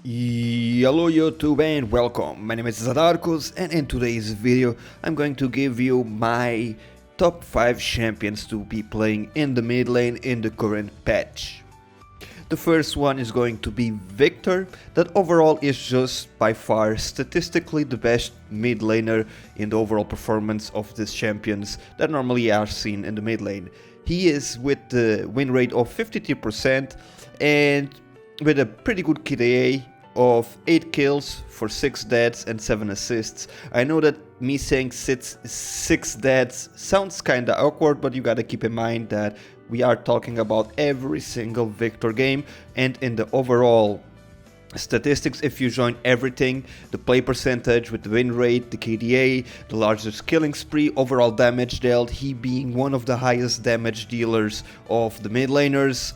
Hello YouTube and welcome, my name is Zadarkus and in today's video I'm going to give you my top 5 champions to be playing in the mid lane in the current patch. The first one is going to be Victor, that overall is just by far statistically the best mid laner in the overall performance of these champions that normally are seen in the mid lane. He is with the win rate of 52% and with a pretty good KDA of 8 kills for 6 deaths and 7 assists. I know that me saying 6 deaths sounds kinda awkward, but you gotta keep in mind that we are talking about every single Victor game, and in the overall statistics, if you join everything, the play percentage with the win rate, the KDA, the largest killing spree, overall damage dealt, he being one of the highest damage dealers of the mid laners,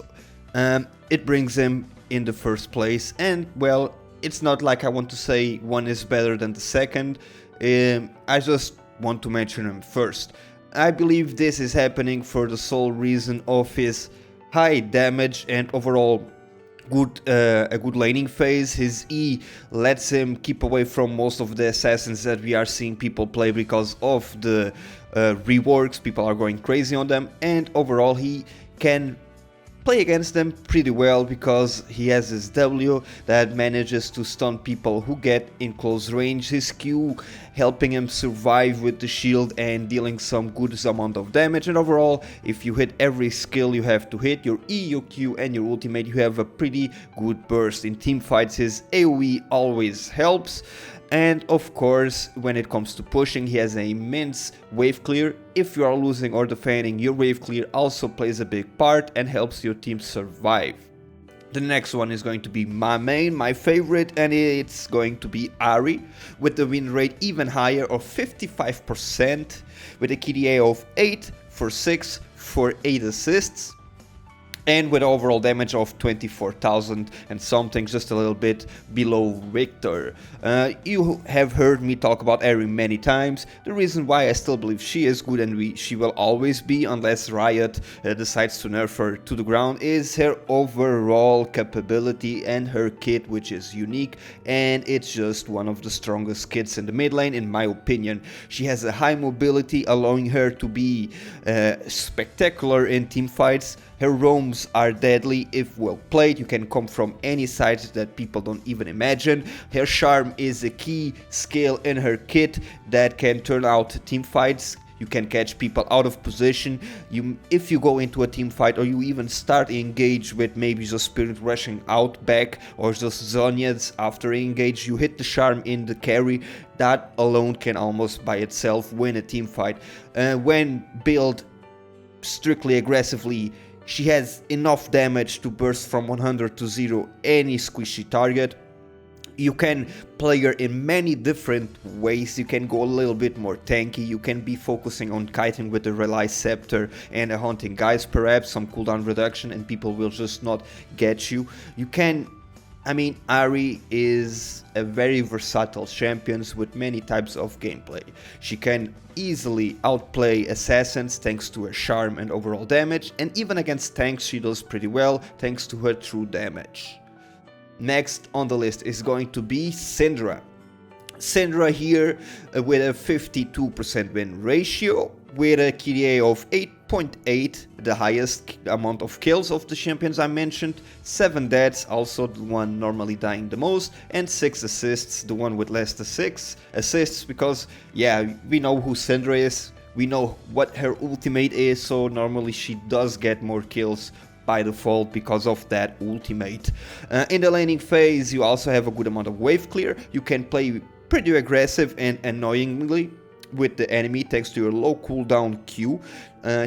it brings him in the first place. And well, it's not like I want to say one is better than the second, I just want to mention him first. I believe this is happening for the sole reason of his high damage and overall a good laning phase. His E lets him keep away from most of the assassins that we are seeing people play because of the reworks. People are going crazy on them, and overall he can play against them pretty well because he has his W that manages to stun people who get in close range, his Q helping him survive with the shield and dealing some good amount of damage, and overall if you hit every skill you have to hit, your E, your Q and your ultimate, you have a pretty good burst. In team fights his AoE always helps. And of course, when it comes to pushing, he has an immense wave clear. If you are losing or defending, your wave clear also plays a big part and helps your team survive. The next one is going to be my main, my favorite, and it's going to be Ahri, with the win rate even higher of 55%, with a KDA of 8 for 6 for 8 assists. And with overall damage of 24,000 and something, just a little bit below Victor. You have heard me talk about Ahri many times. The reason why I still believe she is good and she will always be, unless Riot decides to nerf her to the ground, is her overall capability and her kit, which is unique, and it's just one of the strongest kits in the mid lane in my opinion. She has a high mobility, allowing her to be spectacular in team fights. Her roams are deadly if well played. You can come from any side that people don't even imagine. Her charm is a key skill in her kit that can turn out team fights. You can catch people out of position. If you go into a team fight or you even start engage with maybe just spirit rushing out back or just Zonyas after engage, you hit the charm in the carry. That alone can almost by itself win a team fight. When built strictly aggressively, she has enough damage to burst from 100 to 0 any squishy target. You can play her in many different ways. You can go a little bit more tanky. You can be focusing on kiting with the Relay Scepter and a Haunting Guys, perhaps some cooldown reduction, and people will just not get you. Ahri is a very versatile champion with many types of gameplay. She can easily outplay assassins thanks to her charm and overall damage, and even against tanks she does pretty well thanks to her true damage. Next on the list is going to be Syndra. Syndra here with a 52% win ratio, with a KDA of 8.8, the highest amount of kills of the champions I mentioned, 7 deaths, also the one normally dying the most, and 6 assists, the one with less than 6 assists, because yeah, we know who Syndra is, we know what her ultimate is, so normally she does get more kills by default because of that ultimate. In the laning phase you also have a good amount of wave clear. You can play pretty aggressive and annoyingly with the enemy thanks to your low cooldown Q.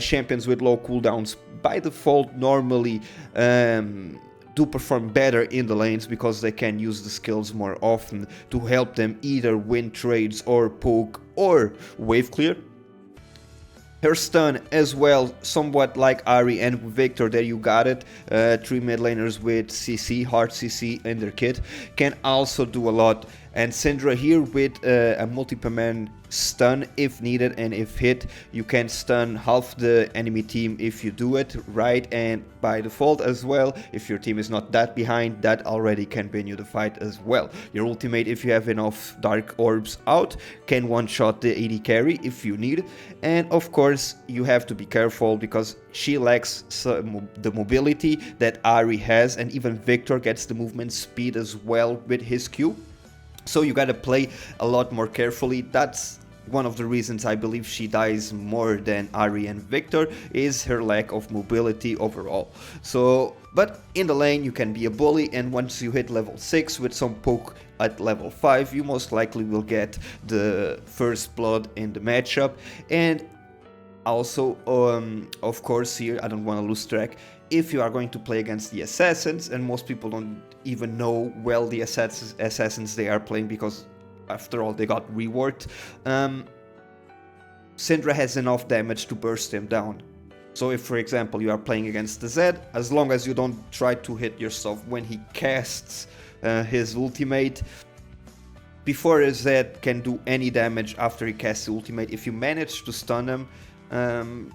Champions with low cooldowns by default normally do perform better in the lanes because they can use the skills more often to help them either win trades or poke or wave clear. Her stun as well, somewhat like Ahri and Victor, there you got it. 3 mid laners with CC, hard CC in their kit, can also do a lot And Syndra here with a multi-perman stun if needed, and if hit you can stun half the enemy team if you do it right, and by default as well, if your team is not that behind, that already can win you the fight as well. Your ultimate, if you have enough dark orbs out, can one-shot the AD carry if you need, and of course you have to be careful because she lacks the mobility that Ahri has, and even Victor gets the movement speed as well with his Q. So you gotta play a lot more carefully. That's one of the reasons I believe she dies more than Ahri and Victor, is her lack of mobility overall. So, but in the lane you can be a bully, and once you hit level 6 with some poke at level 5, you most likely will get the first blood in the matchup. And also, of course, here I don't want to lose track, if you are going to play against the assassins, and most people don't even know well the assassins they are playing because after all they got reworked, Syndra has enough damage to burst him down. So if, for example, you are playing against the Zed, as long as you don't try to hit yourself when he casts his ultimate, before a Zed can do any damage after he casts the ultimate, if you manage to stun him,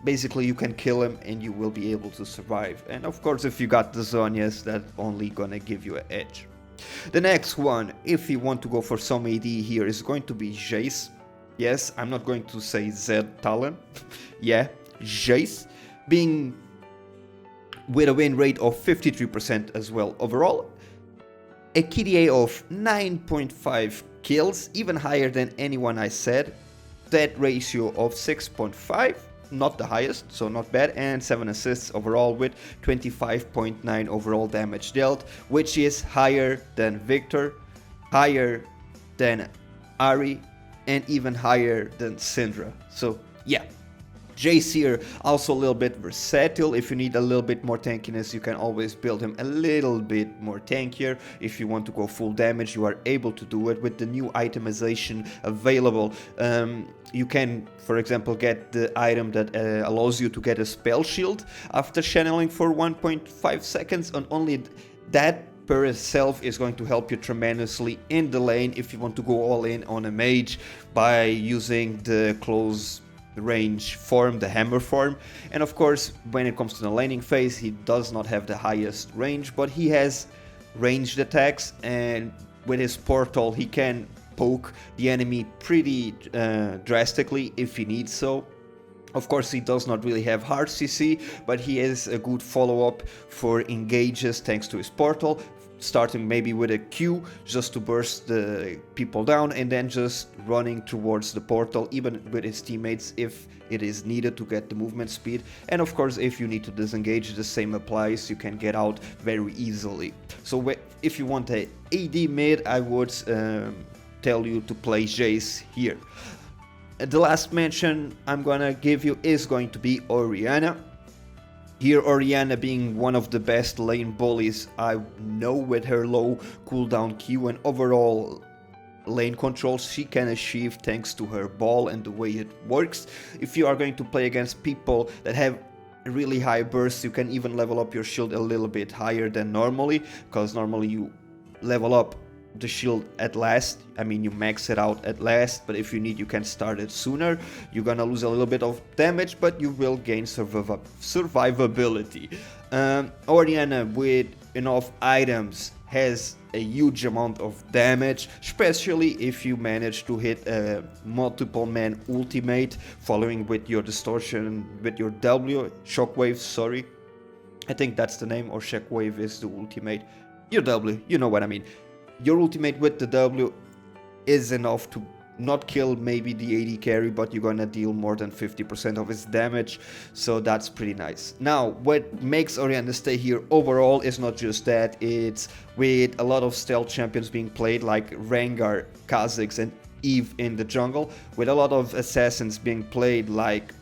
basically you can kill him and you will be able to survive. And of course, if you got the Zhonya's, that's only gonna give you an edge. The next one, if you want to go for some AD here, is going to be Jace. Yes, I'm not going to say Zed Talon. Yeah, Jace, being with a win rate of 53% as well overall, a KDA of 9.5 kills, even higher than anyone I said, that ratio of 6.5, not the highest, so not bad, and 7 assists overall with 25.9 overall damage dealt, which is higher than Victor, higher than Ahri, and even higher than Syndra. So yeah, Jace here also a little bit versatile. If you need a little bit more tankiness, you can always build him a little bit more tankier. If you want to go full damage, you are able to do it with the new itemization available. You can, for example, get the item that allows you to get a spell shield after channeling for 1.5 seconds, and only that per itself is going to help you tremendously in the lane if you want to go all in on a mage by using the close range form, the hammer form. And of course, when it comes to the laning phase, he does not have the highest range, but he has ranged attacks, and with his portal he can poke the enemy pretty drastically if he needs so. Of course, he does not really have hard CC, but he is a good follow-up for engages thanks to his portal, starting maybe with a Q just to burst the people down, and then just running towards the portal even with his teammates if it is needed to get the movement speed. And of course, if you need to disengage, the same applies, you can get out very easily. So if you want a AD mid, I would tell you to play Jace here. The last mention I'm gonna give you is going to be Orianna. Here, Orianna being one of the best lane bullies I know, with her low cooldown Q and overall lane control she can achieve thanks to her ball and the way it works. If you are going to play against people that have really high bursts, you can even level up your shield a little bit higher than normally, because normally you level up the shield at last, I mean you max it out at last, but if you need you can start it sooner. You're gonna lose a little bit of damage, but you will gain survivability. Orianna with enough items has a huge amount of damage, especially if you manage to hit a multiple man ultimate following with your distortion, with your W, shockwave, sorry. I think that's the name, or shockwave is the ultimate. Your W, you know what I mean. Your ultimate with the W is enough to not kill maybe the AD carry, but you're gonna deal more than 50% of its damage, so that's pretty nice. Now, what makes Orianna stay here overall is not just that, it's with a lot of stealth champions being played like Rengar, Kha'Zix and Eve in the jungle, with a lot of assassins being played like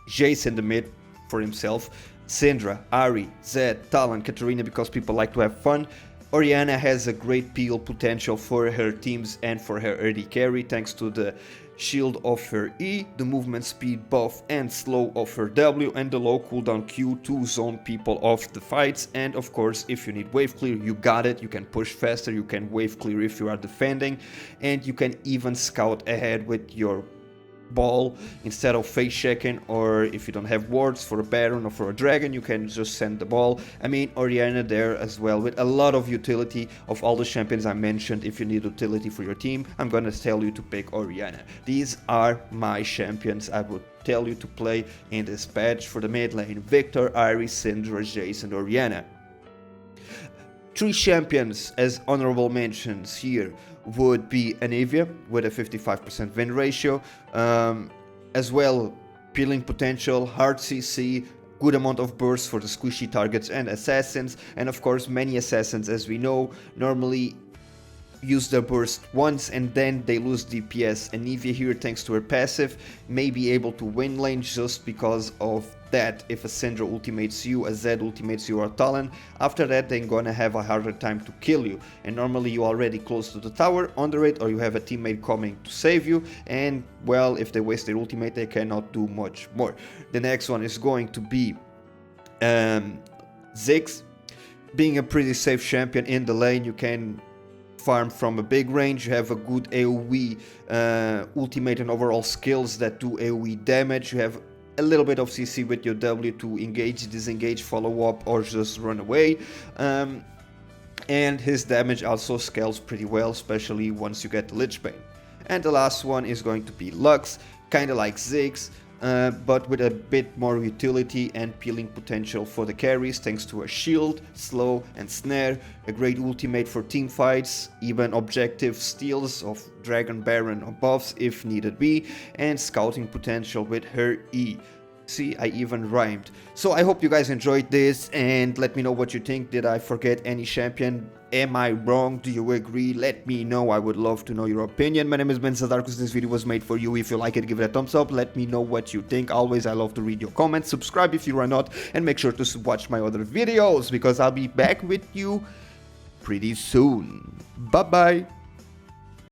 Jace in the mid for himself, Syndra, Ahri, Zed, Talon, Katarina, because people like to have fun. Orianna has a great peel potential for her teams and for her early carry thanks to the shield of her E, the movement speed buff and slow of her W, and the low cooldown Q to zone people off the fights. And of course, if you need wave clear, you got it. You can push faster, you can wave clear if you are defending, and you can even scout ahead with your ball instead of face checking, or if you don't have wards for a Baron or for a Dragon, you can just send the ball. I mean, Orianna there as well with a lot of utility. Of all the champions I mentioned, if you need utility for your team, I'm gonna tell you to pick Orianna. These are my champions I would tell you to play in this patch for the mid lane: Victor, Iris, Syndra, Jace and Orianna. 3 champions as honorable mentions here would be Anivia with a 55% win ratio, as well peeling potential, hard CC, good amount of burst for the squishy targets and assassins, and of course many assassins, as we know, normally use their burst once and then they lose DPS. Anivia here, thanks to her passive, may be able to win lane just because of that. If a Syndra ultimates you, a Zed ultimates you, or Talon, after that they're gonna have a harder time to kill you, and normally you're already close to the tower, under it, or you have a teammate coming to save you, and well, if they waste their ultimate they cannot do much more. The next one is going to be Ziggs. Being a pretty safe champion in the lane, you can farm from a big range, you have a good AoE ultimate and overall skills that do AoE damage, you have a little bit of CC with your W to engage, disengage, follow up, or just run away, and his damage also scales pretty well, especially once you get the Lich Bane. And the last one is going to be Lux, kinda like Ziggs, but with a bit more utility and peeling potential for the carries thanks to a shield, slow and snare, a great ultimate for team fights, even objective steals of Dragon, Baron or buffs if needed be, and scouting potential with her E. See, I even rhymed. So I hope you guys enjoyed this, and let me know what you think. Did I forget any champion? Am I wrong? Do you agree? Let me know. I would love to know your opinion. My name is Zadarkus. This video was made for you. If you like it, give it a thumbs up. Let me know what you think. Always, I love to read your comments. Subscribe if you are not, and make sure to watch my other videos because I'll be back with you pretty soon. Bye bye.